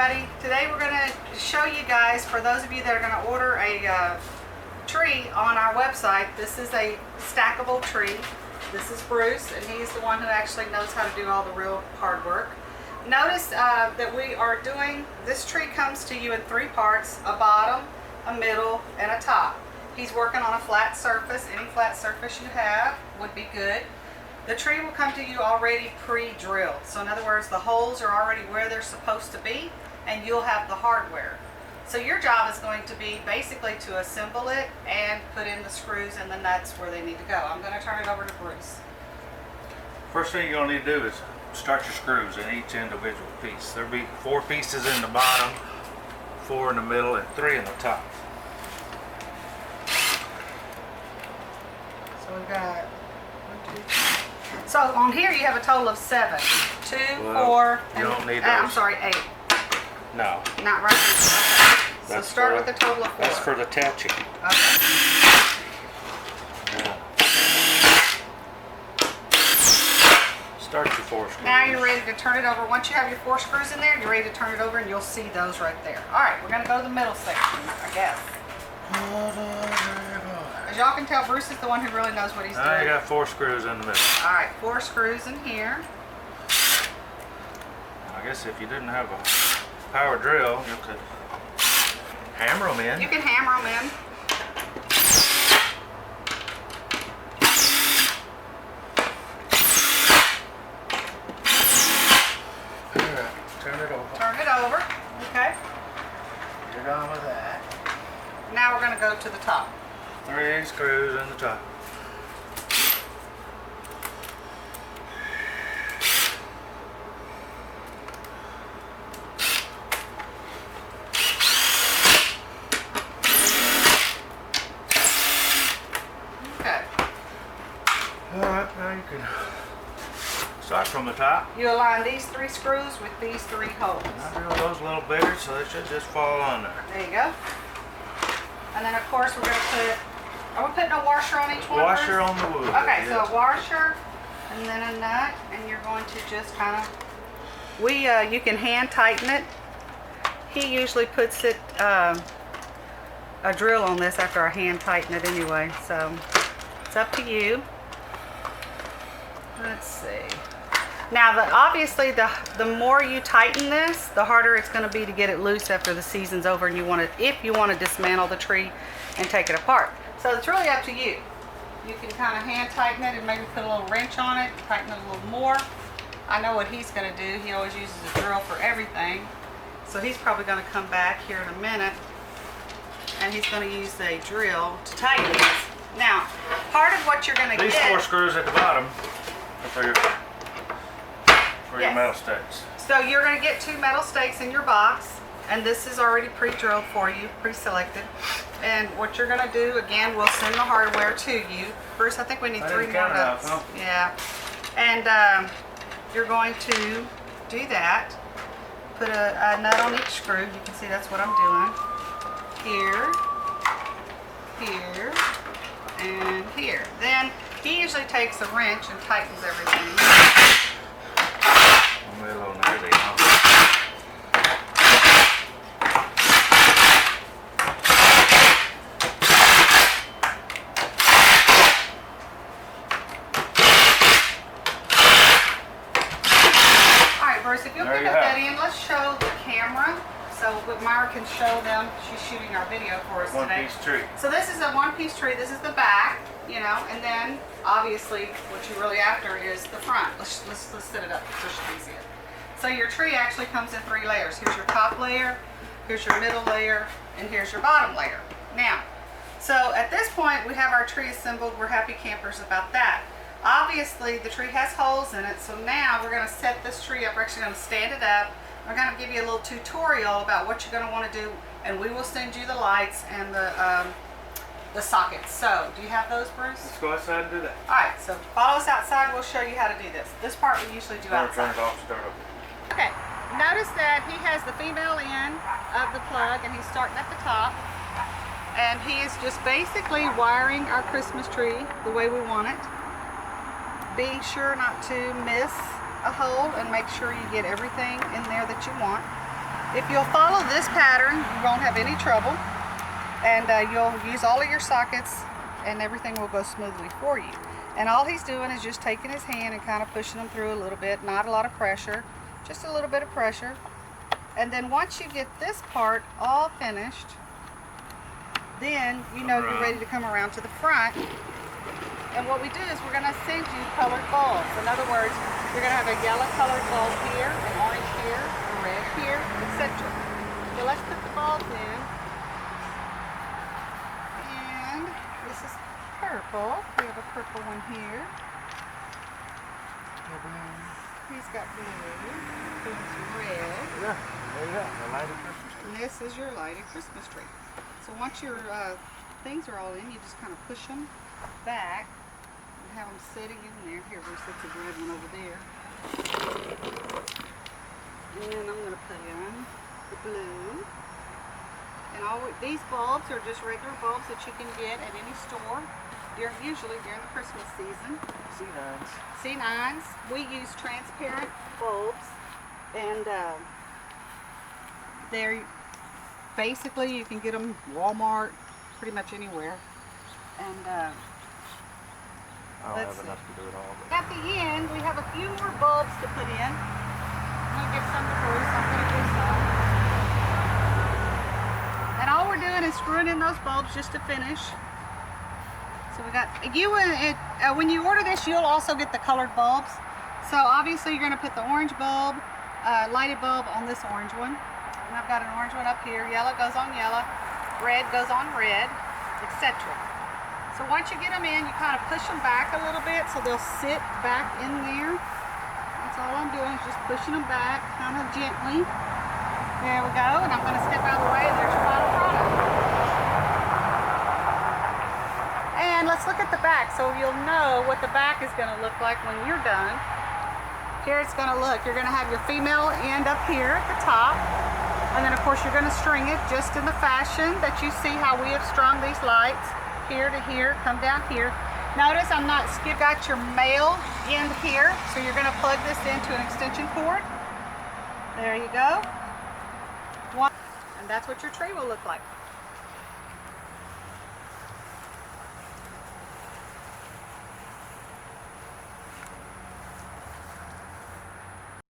everybody. Today we're going to show you guys, for those of you that are going to order a tree on our website, this is a stackable tree. This is Bruce, and he's the one who actually knows how to do all the real hard work. Notice that we are doing, this tree comes to you in 3 parts, a bottom, a middle, and a top. He's working on a flat surface. Any flat surface you have would be good. The tree will come to you already pre-drilled. So in other words, the holes are already where they're supposed to be, and you'll have the hardware. So your job is going to be basically to assemble it and put in the screws and the nuts where they need to go. I'm going to turn it over to Bruce. First thing you're going to need to do is start your screws in each individual piece. There'll be 4 pieces in the bottom, 4 in the middle, and 3 in the top. So we've got 1, 2, 3. So on here you have a total of 7. 2, 4, you don't need those. I'm sorry, 8. No. Not right. Okay. So start with a total of 4. That's for the attaching. Okay. Yeah. Start your 4 screws. Now you're ready to turn it over. Once you have your 4 screws in there, you're ready to turn it over, and you'll see those right there. All right, we're going to go to the middle section, I guess. As y'all can tell, Bruce is the one who really knows what he's doing. I got 4 screws in the middle. All right, 4 screws in here. I guess if you didn't have a power drill, you could hammer them in. You can hammer them in. All right, turn it over. Turn it over. Okay. Get on with that. Now we're going to go to the top. 3 screws in the top. Okay. Alright, now you can start from the top. You align these 3 screws with these 3 holes. I drill those a little bigger so they should just fall on there. There you go. And then of course we're going to put, are we putting a washer on each one? Washer on the wood. Okay, yes. so a washer and then a nut, and you're going to just kind of, you can hand tighten it. He usually puts it, a drill on this after I hand tighten it anyway, so it's up to you. Let's see. Now, obviously, the more you tighten this, the harder it's going to be to get it loose after the season's over, and if you want to dismantle the tree and take it apart. So it's really up to you. You can kind of hand tighten it and maybe put a little wrench on it, tighten it a little more. I know what he's going to do. He always uses a drill for everything. So he's probably going to come back here in a minute, and he's going to use a drill to tighten this. Now, part of what you're going to get... These 4 screws at the bottom are for your metal stakes. So you're going to get 2 metal stakes in your box, and this is already pre-drilled for you, pre-selected. And what you're going to do, again, we'll send the hardware to you. Bruce, I think we need 3 more nuts. Huh? Yeah. And you're going to do that. Put a nut on each screw. You can see that's what I'm doing. Here, here, and here. Then he usually takes a wrench and tightens everything. I'm a little nervy now. Alright, Bruce, if you'll pick up that end, let's show the camera so Myra can show them. She's shooting our video for us today. 1-piece tree. So this is a 1-piece tree. This is the back, you know, and then obviously what you're really after is the front. Let's set it up so she can see it. So your tree actually comes in 3 layers. Here's your top layer, here's your middle layer, and here's your bottom layer. Now, so at this point we have our tree assembled. We're happy campers about that. Obviously the tree has holes in it, so now we're going to set this tree up. We're actually going to stand it up. We're going to give you a little tutorial about what you're going to want to do, and we will send you the lights and the sockets. So, do you have those, Bruce? Let's go outside and do that. Alright, so follow us outside. We'll show you how to do this. This part we usually do outside. Turn it off, start over. Okay, notice that he has the female end of the plug, and he's starting at the top. And he is just basically wiring our Christmas tree the way we want it. Being sure not to miss a hole and make sure you get everything in there that you want. If you'll follow this pattern, you won't have any trouble, and you'll use all of your sockets and everything will go smoothly for you. And all he's doing is just taking his hand and kind of pushing them through a little bit, not a lot of pressure, just a little bit of pressure. And then once you get this part all finished, then you know you're ready to come around to the front. And what we do is we're going to send you colored bulbs. In other words, you're going to have a yellow colored bulb here, an orange here, a red here, etc. So let's put the bulbs in. And this is purple. We have a purple one here. He's got blue. There's red. Yeah, there you go. The lighted Christmas tree. And this is your lighted Christmas tree. So once your things are all in, you just kind of push them back and have them sitting in there. Here, Bruce, that's a red one over there. And I'm going to put in the blue. And these bulbs are just regular bulbs that you can get at any store, usually during the Christmas season. C9s. C9s. We use transparent bulbs, and they're basically, you can get them Walmart, pretty much anywhere. And I don't have enough to do it all. But at the end, we have a few more bulbs to put in. I'm going to give some to Bruce. I'm going to do some. And all we're doing is screwing in those bulbs just to finish. So we got, when you order this, you'll also get the colored bulbs. So obviously you're going to put the orange bulb, lighted bulb on this orange one. And I've got an orange one up here. Yellow goes on yellow. Red goes on red, etc. So once you get them in, you kind of push them back a little bit so they'll sit back in there. That's all I'm doing is just pushing them back kind of gently. There we go. And I'm going to step out of the way and there's your final product. And let's look at the back so you'll know what the back is going to look like when you're done. Here it's going to look. You're going to have your female end up here at the top. And then of course you're going to string it just in the fashion that you see how we have strung these lights. Here to here, come down here. Notice you've got your male end here, so you're going to plug this into an extension cord. There you go. And that's what your tree will look like.